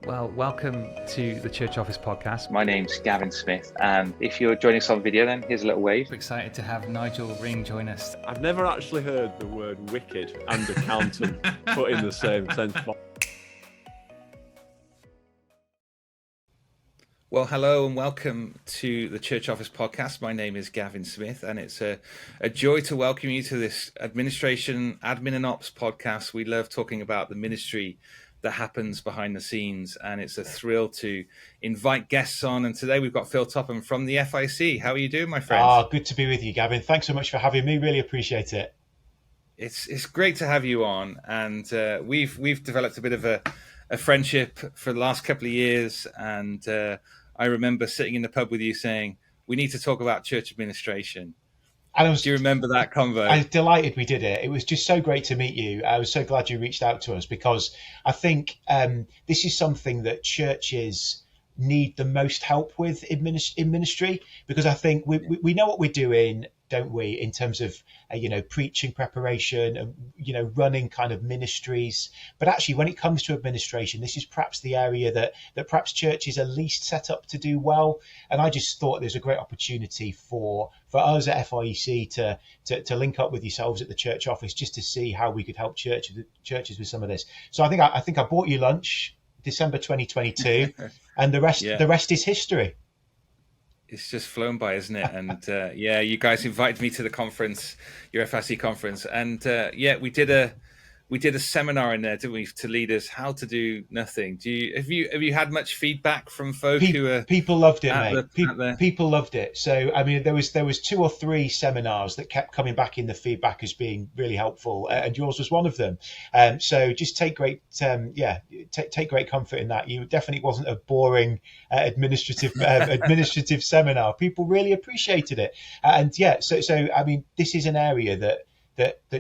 Well, welcome to the Church Office podcast. My name's Gavin Smith, and if you're joining us on video, then here's a little wave. We're excited to have Nigel Ring join us. I've never actually heard the word wicked and accountant put in the same sentence. Well, hello and welcome to the Church Office podcast. My name is Gavin Smith, and it's a joy to welcome you to this administration, admin and ops podcast. We love talking about the ministry that happens behind the scenes, and it's a thrill to invite guests on. And today we've got Phil Topham from the FIEC. How are you doing, my friend? Good to be with you, Gavin. Thanks so much for having me. Really appreciate it. It's great to have you on, and we've developed a bit of a friendship for the last couple of years, and I remember sitting in the pub with you saying, we need to talk about church administration. Do you remember that convo? I was delighted we did it. It was just so great to meet you. I was so glad you reached out to us, because I think this is something that churches need the most help with in ministry, because I think we know what we're doing, don't we, in terms of preaching preparation and running kind of ministries. But actually, when it comes to administration, this is perhaps the area that perhaps churches are least set up to do well. And I just thought there's a great opportunity for us at FIEC to link up with yourselves at the church office, just to see how we could help churches with some of this. So I think I bought you lunch December 2022, and the rest is history. It's just flown by, isn't it? And you guys invited me to the conference, your FIEC conference, and we did a seminar in there, didn't we, to leaders how to do nothing. Have you had much feedback from folk people loved it, mate? People loved it. So I mean, there was 2 or 3 seminars that kept coming back in the feedback as being really helpful, and yours was one of them. So just take great take great comfort in that. You definitely wasn't a boring administrative seminar. People really appreciated it, and so I mean, this is an area that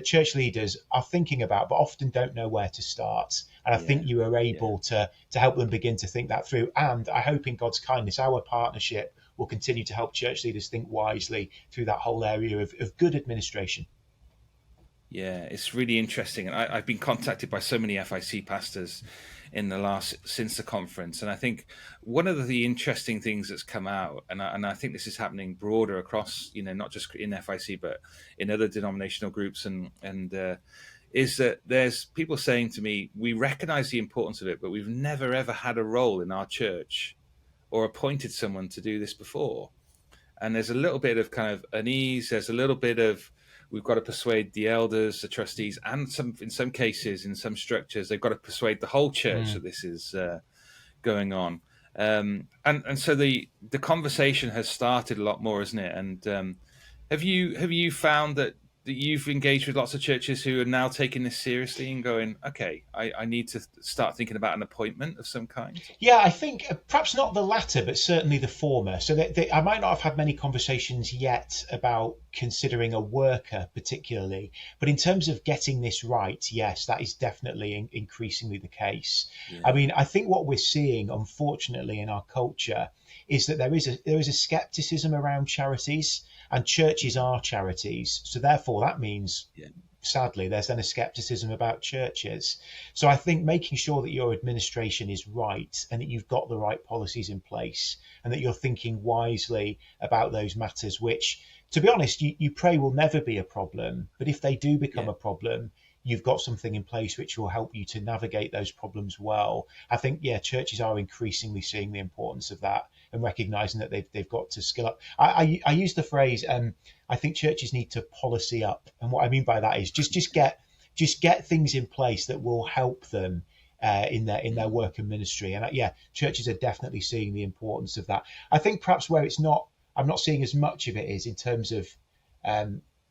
church leaders are thinking about, but often don't know where to start. And I think you are able to help them begin to think that through. And I hope in God's kindness, our partnership will continue to help church leaders think wisely through that whole area of good administration. Yeah, it's really interesting. And I've been contacted by so many FIEC pastors since the conference. And I think one of the interesting things that's come out, and I think this is happening broader across, not just in FIEC, but in other denominational groups, and is that there's people saying to me, we recognize the importance of it, but we've never, ever had a role in our church or appointed someone to do this before. And there's a little bit of kind of unease. There's a little bit of, we've got to persuade the elders, the trustees, and in some cases, in some structures, they've got to persuade the whole church that this is going on. And so the conversation has started a lot more, isn't it? And have you found that you've engaged with lots of churches who are now taking this seriously and going, okay, I need to start thinking about an appointment of some kind? Yeah, I think perhaps not the latter, but certainly the former. So I might not have had many conversations yet about considering a worker particularly, but in terms of getting this right, yes, that is definitely increasingly the case. Yeah. I mean, I think what we're seeing, unfortunately, in our culture is that there is a skepticism around charities, and churches are charities. So therefore, that means, sadly, there's then a skepticism about churches. So I think making sure that your administration is right and that you've got the right policies in place and that you're thinking wisely about those matters, which, to be honest, you pray will never be a problem. But if they do become a problem, you've got something in place which will help you to navigate those problems well. I think, churches are increasingly seeing the importance of that and recognizing that they've got to skill up. I use the phrase, I think churches need to policy up. And what I mean by that is just get things in place that will help them in their work and ministry. And churches are definitely seeing the importance of that. I think perhaps where I'm not seeing as much of it is in terms of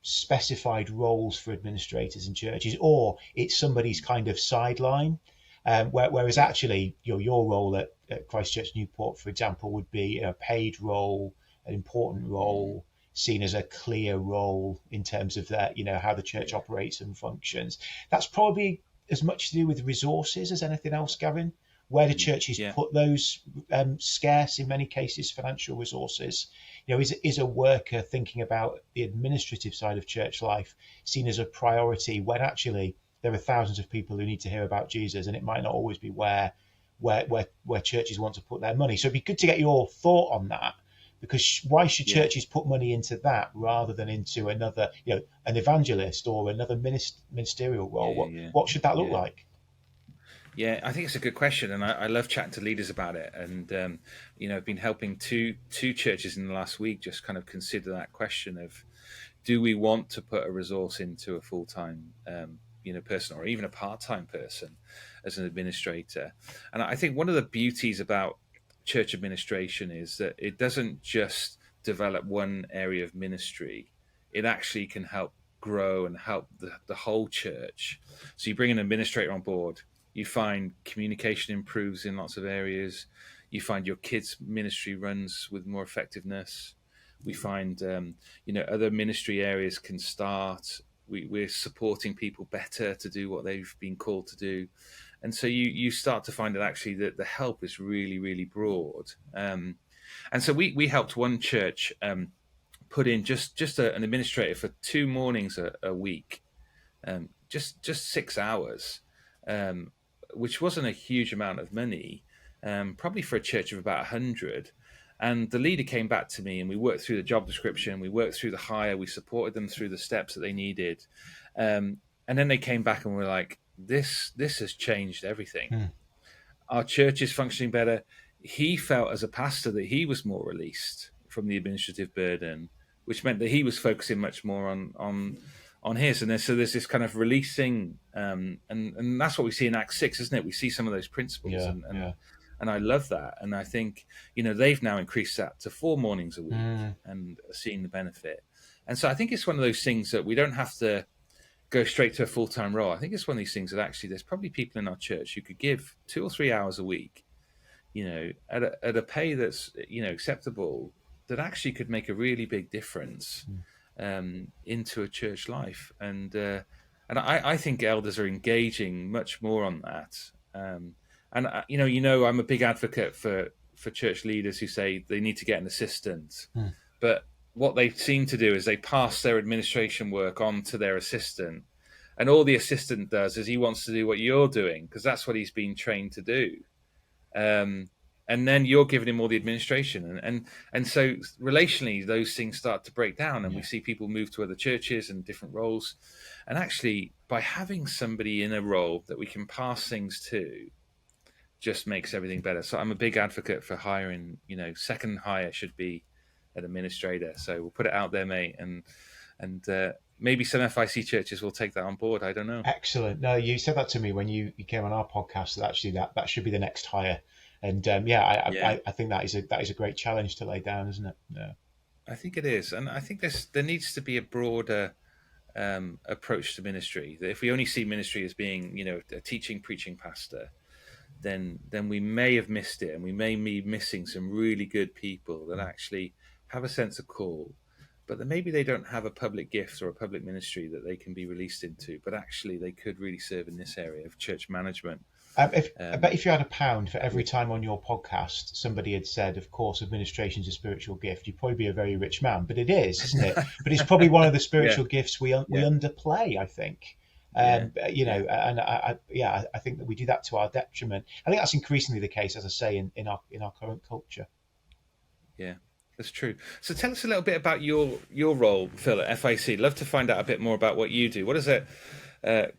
specified roles for administrators in churches, or it's somebody's kind of sideline, whereas actually your role at Christchurch Newport, for example, would be a paid role, an important role, seen as a clear role in terms of that, how the church operates and functions. That's probably as much to do with resources as anything else, Gavin. Where do churches put those scarce, in many cases, financial resources? Is a worker thinking about the administrative side of church life seen as a priority when actually there are thousands of people who need to hear about Jesus, and it might not always be where where churches want to put their money. So it'd be good to get your thought on that, because why should churches put money into that rather than into another, an evangelist or another ministerial role? What should that look like? Yeah, I think it's a good question, and I love chatting to leaders about it. And I've been helping two churches in the last week just kind of consider that question of, do we want to put a resource into a full-time person, or even a part-time person as an administrator? And I think one of the beauties about church administration is that it doesn't just develop one area of ministry. It actually can help grow and help the whole church. So you bring an administrator on board, you find communication improves in lots of areas. You find your kids' ministry runs with more effectiveness. We find, other ministry areas can start. We're supporting people better to do what they've been called to do. And so you start to find that actually the help is really, really broad. And so we helped one church put in just an administrator for 2 mornings a week, just 6 hours, which wasn't a huge amount of money, probably for a church of about 100. And the leader came back to me, and we worked through the job description, we worked through the hire, we supported them through the steps that they needed. And then they came back and were like, this has changed everything. Our church is functioning better. He felt as a pastor that he was more released from the administrative burden, which meant that he was focusing much more on his. And so there's this kind of releasing, and that's what we see in Acts 6, isn't it? We see some of those principles, and I love that. And I think, they've now increased that to 4 mornings a week and are seeing the benefit. And so I think it's one of those things that we don't have to go straight to a full-time role. I think it's one of these things that actually there's probably people in our church who could give 2 or 3 hours a week, at a pay that's, acceptable, that actually could make a really big difference into a church life. And I think elders are engaging much more on that. And I'm a big advocate for church leaders who say they need to get an assistant, but what they seem to do is they pass their administration work on to their assistant, and all the assistant does is he wants to do what you're doing because that's what he's been trained to do. And then you're giving him all the administration, and so relationally those things start to break down, and we see people move to other churches and different roles. And actually, by having somebody in a role that we can pass things to, just makes everything better. So I'm a big advocate for hiring. Second hire should be an administrator. So we'll put it out there, mate, and maybe some FIC churches will take that on board. I don't know. Excellent. No, you said that to me when you came on our podcast, that actually that should be the next hire. And I think that is a great challenge to lay down, isn't it? Yeah. I think it is, and I think there needs to be a broader approach to ministry. That if we only see ministry as being, a teaching, preaching pastor, then we may have missed it, and we may be missing some really good people that actually have a sense of call, but that maybe they don't have a public gift or a public ministry that they can be released into, but actually they could really serve in this area of church management. I bet if you had £1 for every time on your podcast somebody had said, of course, administration is a spiritual gift, you'd probably be a very rich man. But it is, isn't it? But it's probably one of the spiritual gifts we underplay, I think. And I think that we do that to our detriment. I think that's increasingly the case, as I say, in our current culture. Yeah, that's true. So tell us a little bit about your role, Phil, at FIEC. Love to find out a bit more about what you do. What is it?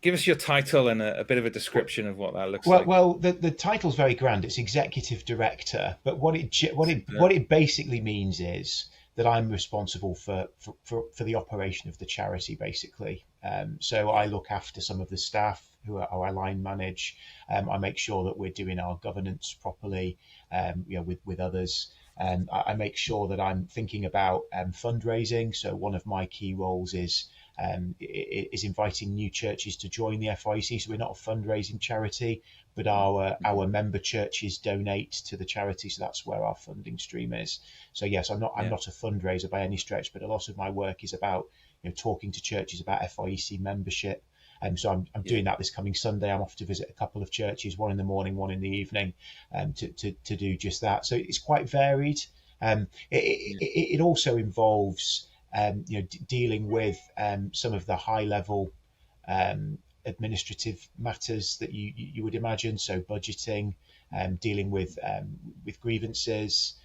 Give us your title and a bit of a description of what that looks like. Well, the title's very grand. It's executive director, but what it basically means is that I'm responsible for the operation of the charity, basically. So I look after some of the staff who I line manage. I make sure that we're doing our governance properly, with others. I make sure that I'm thinking about fundraising. So one of my key roles is inviting new churches to join the FIEC. So we're not a fundraising charity, but our member churches donate to the charity. So that's where our funding stream is. So yes, I'm not a fundraiser by any stretch, but a lot of my work is about talking to churches about FIEC membership. So I'm doing that this coming Sunday. I'm off to visit a couple of churches, one in the morning, one in the evening, to do just that. So it's quite varied. It also involves dealing with some of the high level administrative matters that you would imagine. So budgeting, dealing with grievances,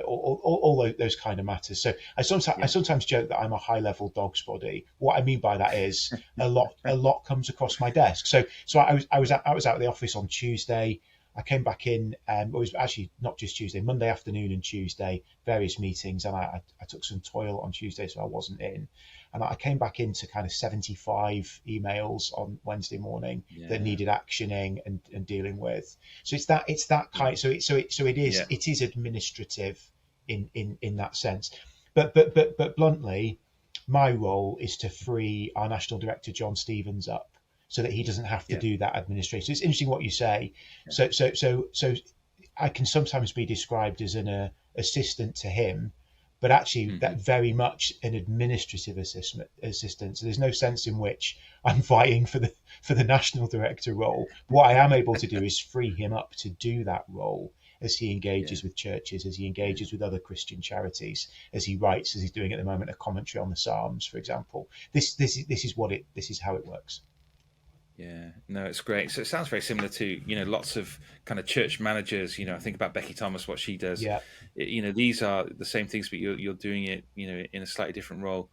all those kind of matters. So I sometimes joke that I'm a high level dog's body. What I mean by that is a lot comes across my desk. So I was out of the office on Tuesday. I came back in, it was actually not just Tuesday, Monday afternoon and Tuesday, various meetings, and I took some toil on Tuesday, so I wasn't in. And I came back into kind of 75 emails on Wednesday morning that needed actioning and dealing with. So it's that kind. So it is administrative in that sense. But bluntly, my role is to free our national director John Stevens up, so that he doesn't have to do that administration. It's interesting what you say. So I can sometimes be described as an assistant to him, but actually that very much an administrative assistant. So there's no sense in which I'm vying for the national director role. What I am able to do is free him up to do that role as he engages with churches, as he engages with other Christian charities, as he writes, as he's doing at the moment, a commentary on the Psalms, for example. This is how it works. Yeah, no, it's great. So it sounds very similar to, lots of kind of church managers, I think about Becky Thomas, what she does. Yeah. These are the same things, but you're doing it, in a slightly different role.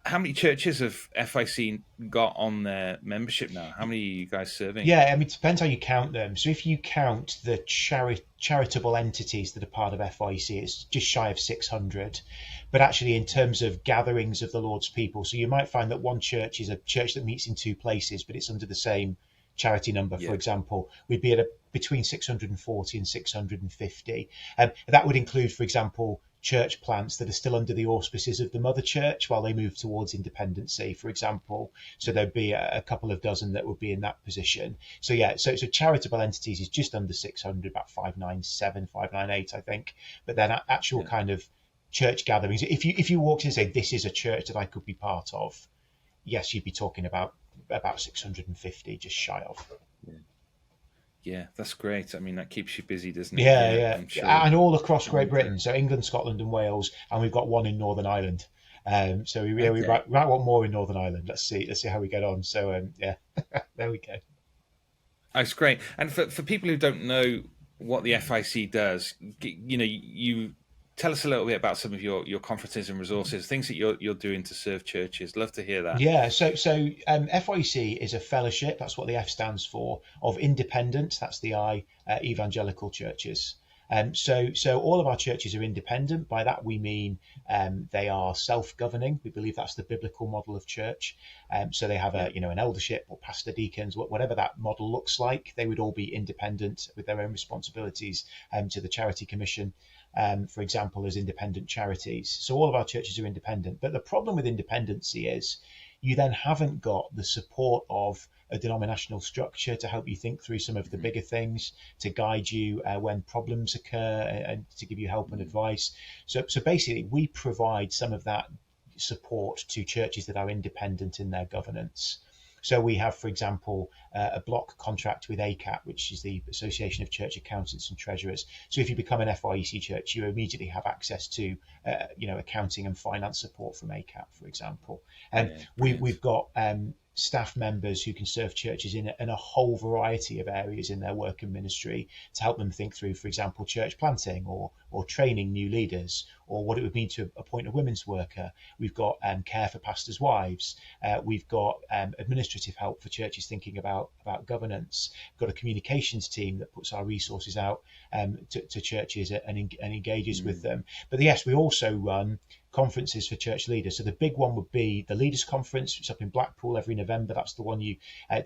How many churches have FIEC got on their membership now? How many are you guys serving? Yeah, I mean, it depends how you count them. So if you count the charitable entities that are part of FIEC, it's just shy of 600. But actually, in terms of gatherings of the Lord's people, so you might find that one church is a church that meets in two places, but it's under the same charity number, for example. We'd be at between 640 and 650. That would include, for example, church plants that are still under the auspices of the mother church while they move towards independency, for example. So there'd be a couple of dozen that would be in that position. So so charitable entities is just under 600, about 597, 598, I think. But then actual kind of church gatherings, if you walked in and say, this is a church that I could be part of, yes, you'd be talking about 650, just shy of. Yeah, that's great. I mean, that keeps you busy, doesn't it? Yeah. I'm sure. And all across Great Britain. So England, Scotland and Wales. And we've got one in Northern Ireland. So we might want more in Northern Ireland. Let's see how we get on. So, there we go. That's great. And for people who don't know what the FIEC does, you tell us a little bit about some of your conferences and resources, things that you're doing to serve churches. Love to hear that. Yeah, so FIEC is a fellowship, that's what the F stands for, of independent, that's the I, evangelical churches. So all of our churches are independent. By that we mean they are self-governing. We believe that's the biblical model of church. So they have an eldership or pastor deacons, whatever that model looks like. They would all be independent with their own responsibilities to the Charity Commission. For example, as independent charities. So all of our churches are independent. But the problem with independency is you then haven't got the support of a denominational structure to help you think through some of the bigger things, to guide you when problems occur and to give you help and advice. So basically, we provide some of that support to churches that are independent in their governance. So we have, for example, a block contract with ACAT, which is the Association of Church Accountants and Treasurers. So if you become an FIEC church, you immediately have access to, accounting and finance support from ACAT, for example. And we've got staff members who can serve churches in a whole variety of areas in their work and ministry to help them think through, for example, church planting or training new leaders, or what it would mean to appoint a women's worker. We've got care for pastors' wives. We've got administrative help for churches thinking about governance. We've got a communications team that puts our resources out to churches and engages with them. But yes, we also run conferences for church leaders. So the big one would be the Leaders Conference, which is up in Blackpool every November. That's the one you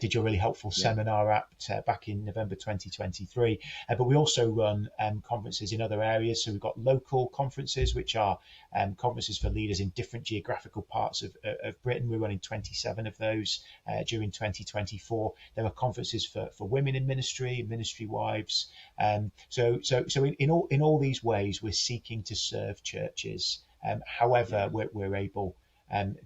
did your really helpful seminar at back in November 2023. But we also run conferences in other areas. So we've got local conferences, which are conferences for leaders in different geographical parts of Britain. We're running 27 of those during 2024. There are conferences for women in ministry, ministry wives. So in all these ways, we're seeking to serve churches. However, we're able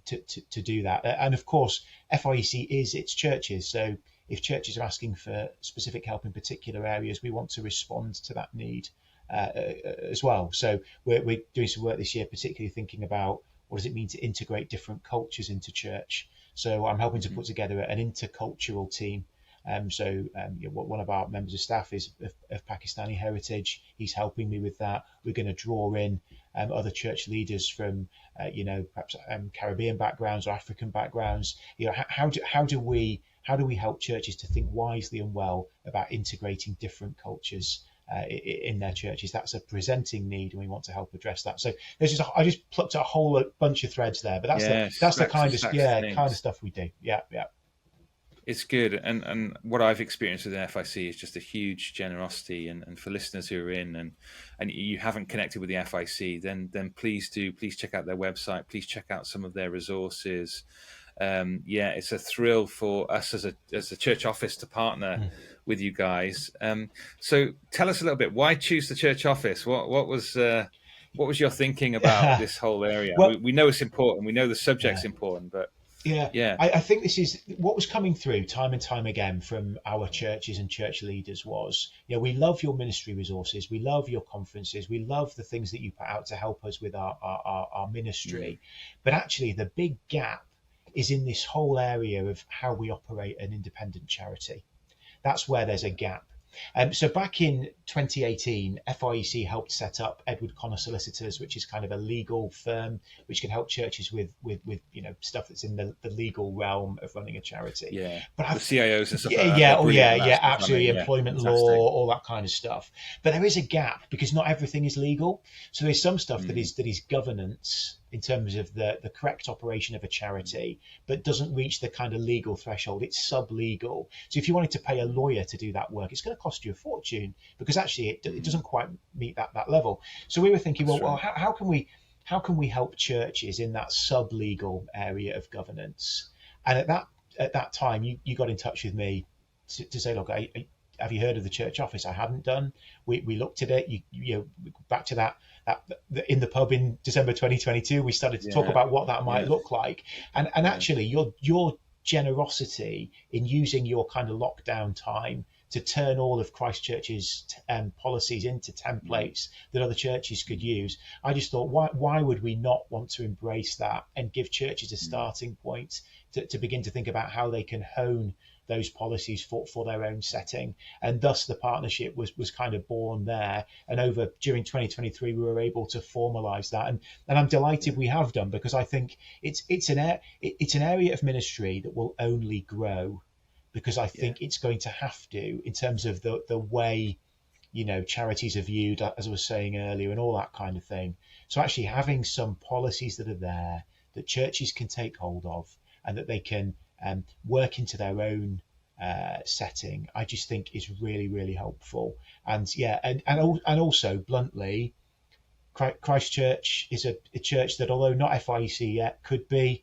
to do that. And of course, FIEC is its churches. So if churches are asking for specific help in particular areas, we want to respond to that need as well. So we're doing some work this year, particularly thinking about what does it mean to integrate different cultures into church. So I'm helping to put together an intercultural team One of our members of staff is of Pakistani heritage. He's helping me with that. We're going to draw in other church leaders from perhaps Caribbean backgrounds or African backgrounds. How do we help churches to think wisely and well about integrating different cultures in their churches? That's a presenting need, and we want to help address that. So I just plucked a whole bunch of threads there, but that's the kind of stuff we do. Yeah. It's good, and what I've experienced with the FIC is just a huge generosity. And for listeners who are in and you haven't connected with the FIC, then please check out their website. Please check out some of their resources. It's a thrill for us as a church office to partner with you guys. So tell us a little bit. Why choose the church office? What was your thinking about this whole area? Well, we know it's important. We know the subject's important, but. Yeah. I think this is what was coming through time and time again from our churches and church leaders was, we love your ministry resources, we love your conferences, we love the things that you put out to help us with our ministry. But actually the big gap is in this whole area of how we operate an independent charity. That's where there's a gap. So back in 2018, FIEC helped set up Edward Connor Solicitors, which is kind of a legal firm which can help churches with stuff that's in the legal realm of running a charity. Yeah, but the CIOs and stuff. Absolutely, employment law, all that kind of stuff. But there is a gap because not everything is legal. So there's some stuff that is governance in terms of the correct operation of a charity, but doesn't reach the kind of legal threshold. It's sub-legal. So if you wanted to pay a lawyer to do that work, it's going to cost you a fortune because actually it doesn't quite meet that level. So we were thinking, how can we help churches in that sub-legal area of governance? And at that time, you got in touch with me to say, look, have you heard of the church office? I hadn't done. We looked at it. You back to that in the pub in December 2022, we started to talk about what that might look like. And actually, your generosity in using your kind of lockdown time to turn all of Christchurch's policies into templates that other churches could use. I just thought, why would we not want to embrace that and give churches a starting point to begin to think about how they can hone those policies for their own setting? And thus the partnership was kind of born there. And during 2023, we were able to formalize that. And I'm delighted we have done, because I think it's an area of ministry that will only grow, because I think it's going to have to, in terms of the way, charities are viewed, as I was saying earlier, and all that kind of thing. So actually having some policies that are there that churches can take hold of and that they can work into their own setting, I just think is really, really helpful. And also bluntly, Christchurch is a church that, although not FIEC yet, could be.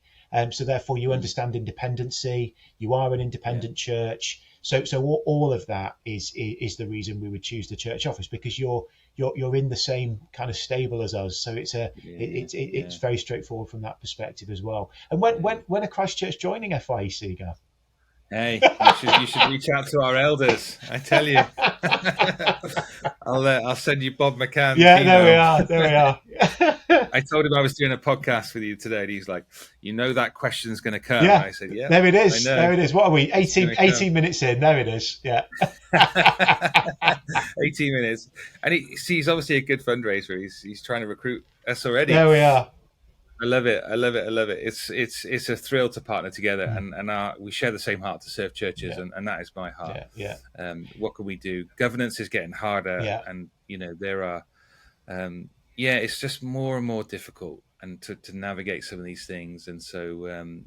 So therefore, you understand independency. You are an independent church. So all of that is the reason we would choose the church office, because you're in the same kind of stable as us. So it's very straightforward from that perspective as well. And when are Christchurch joining FIEC, Gav? Hey, you should reach out to our elders. I tell you, I'll send you Bob McCann's email. There we are. I told him I was doing a podcast with you today, and he's like, that question's going to come. Yeah. I said, there it is. There it is. What are we? 18 minutes in. There it is. Yeah. 18 minutes. And he's obviously a good fundraiser. He's trying to recruit us already. There we are. I love it. It's a thrill to partner together, and we share the same heart to serve churches, and that is my heart. What can we do? Governance is getting harder, and there are, it's just more and more difficult, and to navigate some of these things. And so,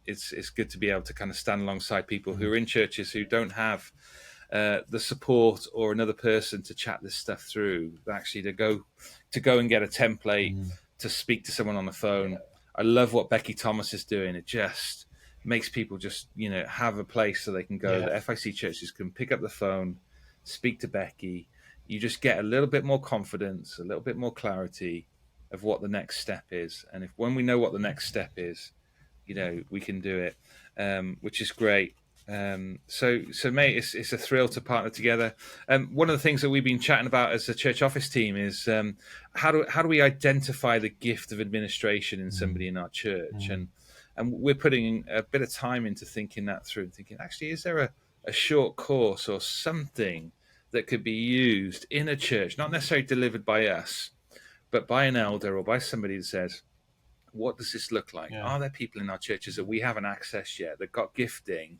it's good to be able to kind of stand alongside people who are in churches who don't have the support or another person to chat this stuff through. Actually, to go and get a template. To speak to someone on the phone. I love what Becky Thomas is doing. It just makes people just, have a place so they can go. The FIC churches can pick up the phone, speak to Becky. You just get a little bit more confidence, a little bit more clarity of what the next step is. And when we know what the next step is, we can do it, which is great. So mate, it's a thrill to partner together. One of the things that we've been chatting about as a church office team is how do we identify the gift of administration in somebody in our church, and we're putting a bit of time into thinking that through, and thinking, actually, is there a short course or something that could be used in a church, not necessarily delivered by us, but by an elder or by somebody that says, what does this look like? Yeah. Are there people in our churches that we haven't accessed yet, that got gifting,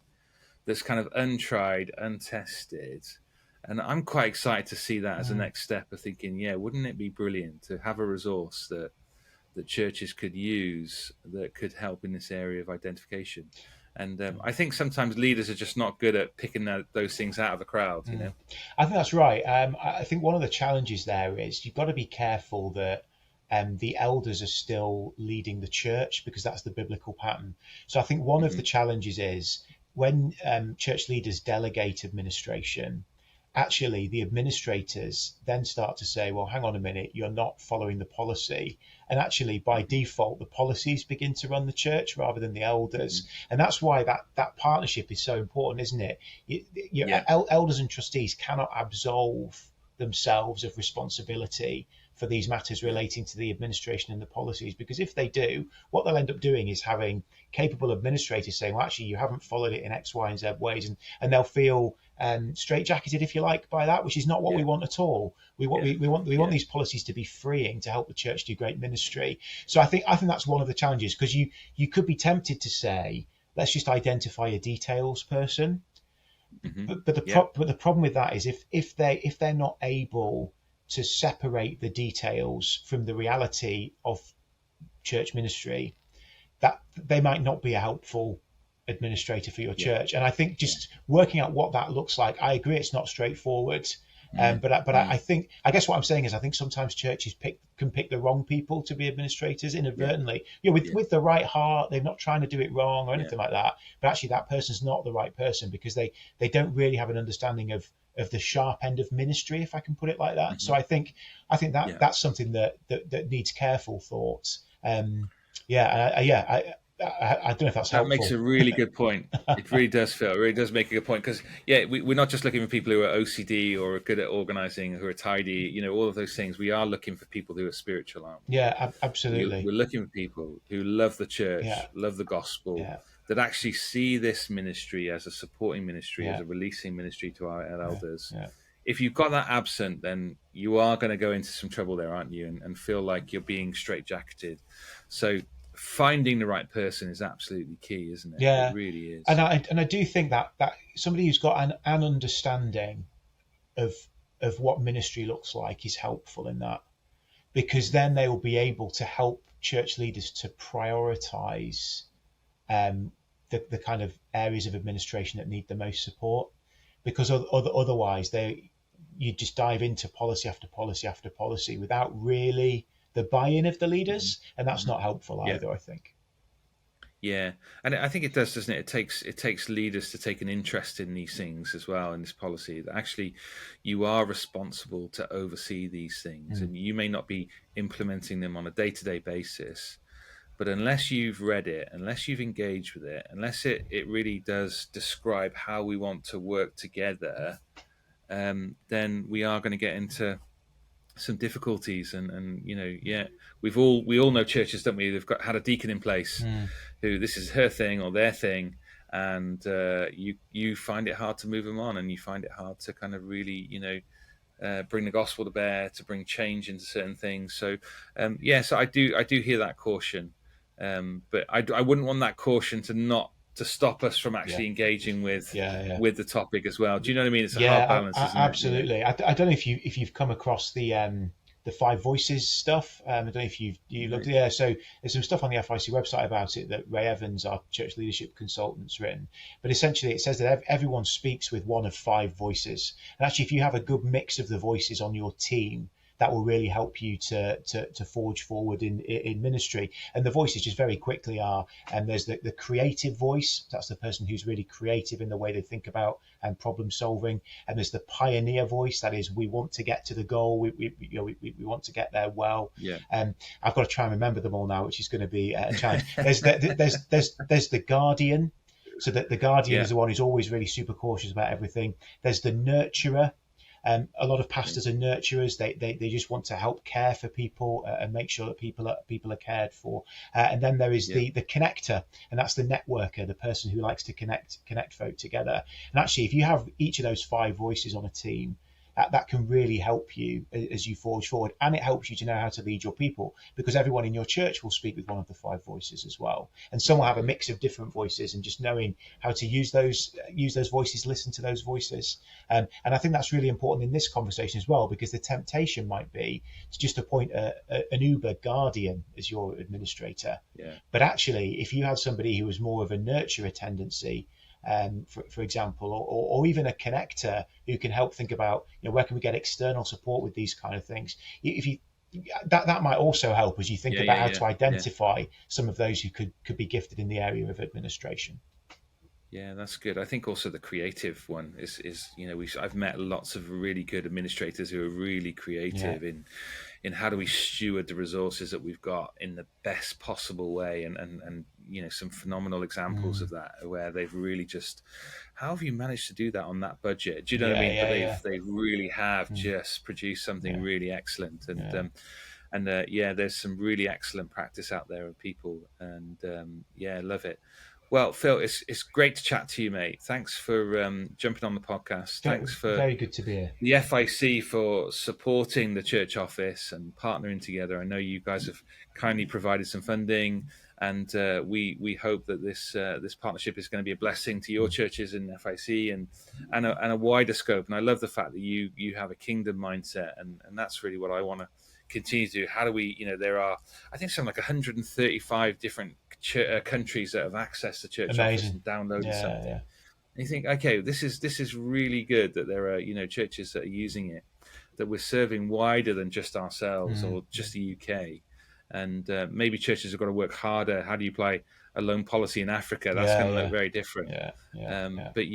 that's kind of untried, untested? And I'm quite excited to see that as a next step of thinking, yeah, wouldn't it be brilliant to have a resource that churches could use that could help in this area of identification? And I think sometimes leaders are just not good at picking those things out of the crowd, you know? I think that's right. I think one of the challenges there is you've got to be careful that the elders are still leading the church, because that's the biblical pattern. So I think one of the challenges is when church leaders delegate administration, actually the administrators then start to say, well, hang on a minute, you're not following the policy. And actually, by default, the policies begin to run the church rather than the elders. And that's why that partnership is so important, isn't it? Elders and trustees cannot absolve themselves of responsibility for these matters relating to the administration and the policies, because if they do, what they'll end up doing is having capable administrators saying, well, actually, you haven't followed it in X, Y, and Z ways, and they'll feel straitjacketed, if you like, by that, which is not what we want at all. We want these policies to be freeing to help the church do great ministry. So I think that's one of the challenges, because you could be tempted to say, let's just identify a details person, but the problem with that is if they're not able to separate the details from the reality of church ministry, that they might not be a helpful administrator for your church. And I think just working out what that looks like, I agree it's not straightforward. But I guess what I'm saying is I think sometimes churches can pick the wrong people to be administrators inadvertently. With the right heart, they're not trying to do it wrong or anything like that. But actually, that person's not the right person because they don't really have an understanding of the sharp end of ministry, if I can put it like that. So I think that's something that needs careful thought. I don't know if that's helpful. That makes a really good point. It really does, Phil. It really does make a good point, because we're not just looking for people who are OCD or are good at organizing, who are tidy, all of those things. We are looking for people who are spiritual, aren't we? Yeah, absolutely. We're looking for people who love the church, love the gospel, that actually see this ministry as a supporting ministry, as a releasing ministry to our elders. If you've got that absent, then you are going to go into some trouble there, aren't you? And feel like you're being straitjacketed. So finding the right person is absolutely key, isn't it? Yeah, it really is. And I do think that somebody who's got an understanding of what ministry looks like is helpful in that, because then they will be able to help church leaders to prioritize the kind of areas of administration that need the most support, because otherwise you just dive into policy after policy after policy without really the buy-in of the leaders, and that's not helpful either, I think. Yeah, and I think it does, doesn't it? It takes leaders to take an interest in these things as well, in this policy, that actually you are responsible to oversee these things, and you may not be implementing them on a day-to-day basis, but unless you've read it, unless you've engaged with it, unless it really does describe how we want to work together, then we are going to get into some difficulties. And we all know churches, don't we? They've had a deacon in place who this is her thing or their thing, and you find it hard to move them on, and you find it hard to kind of really bring the gospel to bear, to bring change into certain things. So so I do hear that caution, but I wouldn't want that caution to stop us from actually engaging with the topic as well. Do you know what I mean? It's a hard balance, isn't it? Absolutely. I don't know if you've come across the 5 Voices stuff. I don't know if you looked. Yeah, so there's some stuff on the FIEC website about it that Ray Evans, our church leadership consultant's written. But essentially, it says that everyone speaks with one of 5 voices. And actually, if you have a good mix of the voices on your team, that will really help you to forge forward in ministry. And the voices just very quickly are, and there's the creative voice. That's the person who's really creative in the way they think about problem solving. And there's the pioneer voice. That is, we want to get to the goal. We want to get there well. I've got to try and remember them all now, which is going to be a challenge. There's the guardian. So that the guardian is the one who's always really super cautious about everything. There's the nurturer. A lot of pastors are nurturers. They just want to help care for people and make sure that people are cared for. And then there is the connector, and that's the networker, the person who likes to connect folk together. And actually, if you have each of those 5 voices on a team, that can really help you as you forge forward, and it helps you to know how to lead your people, because everyone in your church will speak with one of the 5 voices as well, and some will have a mix of different voices, and just knowing how to use those voices, listen to those voices, and I think that's really important in this conversation as well, because the temptation might be to just appoint an Uber guardian as your administrator, but actually if you had somebody who was more of a nurturer tendency, for example, or even a connector who can help think about, where can we get external support with these kind of things. If you that might also help as you think about how to identify some of those who could be gifted in the area of administration. Yeah, that's good. I think also the creative one is I've met lots of really good administrators who are really creative in how do we steward the resources that we've got in the best possible way, and some phenomenal examples of that where they've really just, how have you managed to do that on that budget? Do you know what I mean? But they really have just produced something really excellent, and there's some really excellent practice out there of people, and love it. Well, Phil, it's great to chat to you, mate. Thanks for jumping on the podcast. Thanks for very good to be here. The FIEC for supporting the church office and partnering together. I know you guys have kindly provided some funding, and we hope that this partnership is going to be a blessing to your churches in FIEC and a wider scope. And I love the fact that you have a kingdom mindset, and that's really what I want to continue to do. How do we, there are, I think, something like 135 different countries that have access to church office and downloaded something. And you think, okay, this is really good that there are churches that are using it, that we're serving wider than just ourselves or just the UK, and maybe churches have got to work harder. How do you apply a loan policy in Africa? That's going to look very different. But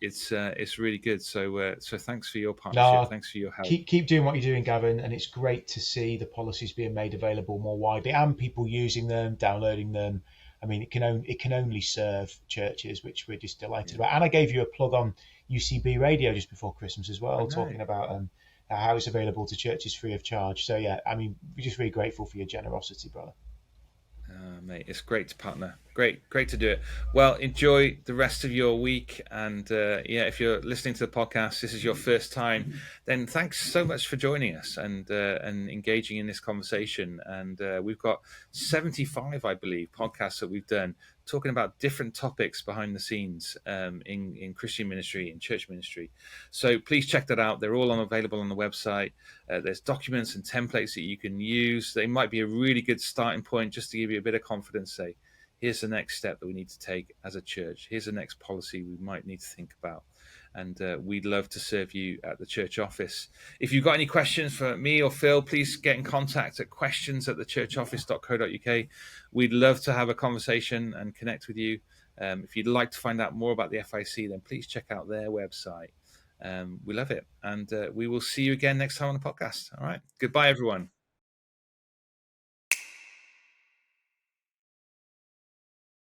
it's really good. So thanks for your partnership. Thanks for your help. Keep doing what you're doing, Gavin, and it's great to see the policies being made available more widely and people using them, downloading them. I mean, it can only serve churches, which we're just delighted about. And I gave you a plug on UCB Radio just before Christmas as well, talking about how it's available to churches free of charge. So we're just really grateful for your generosity, brother. Mate, it's great to partner. Great to do it. Well, enjoy the rest of your week, and if you're listening to the podcast, this is your first time, then thanks so much for joining us and engaging in this conversation. And we've got 75, I believe, podcasts that we've done talking about different topics behind the scenes in Christian ministry and church ministry. So please check that out. They're all available on the website. There's documents and templates that you can use. They might be a really good starting point just to give you a bit of confidence. Say, here's the next step that we need to take as a church. Here's the next policy we might need to think about. And we'd love to serve you at the church office. If you've got any questions for me or Phil, please get in contact at questions@thechurchoffice.co.uk. We'd love to have a conversation and connect with you. If you'd like to find out more about the FIEC, then please check out their website. We love it. And we will see you again next time on the podcast. All right. Goodbye, everyone.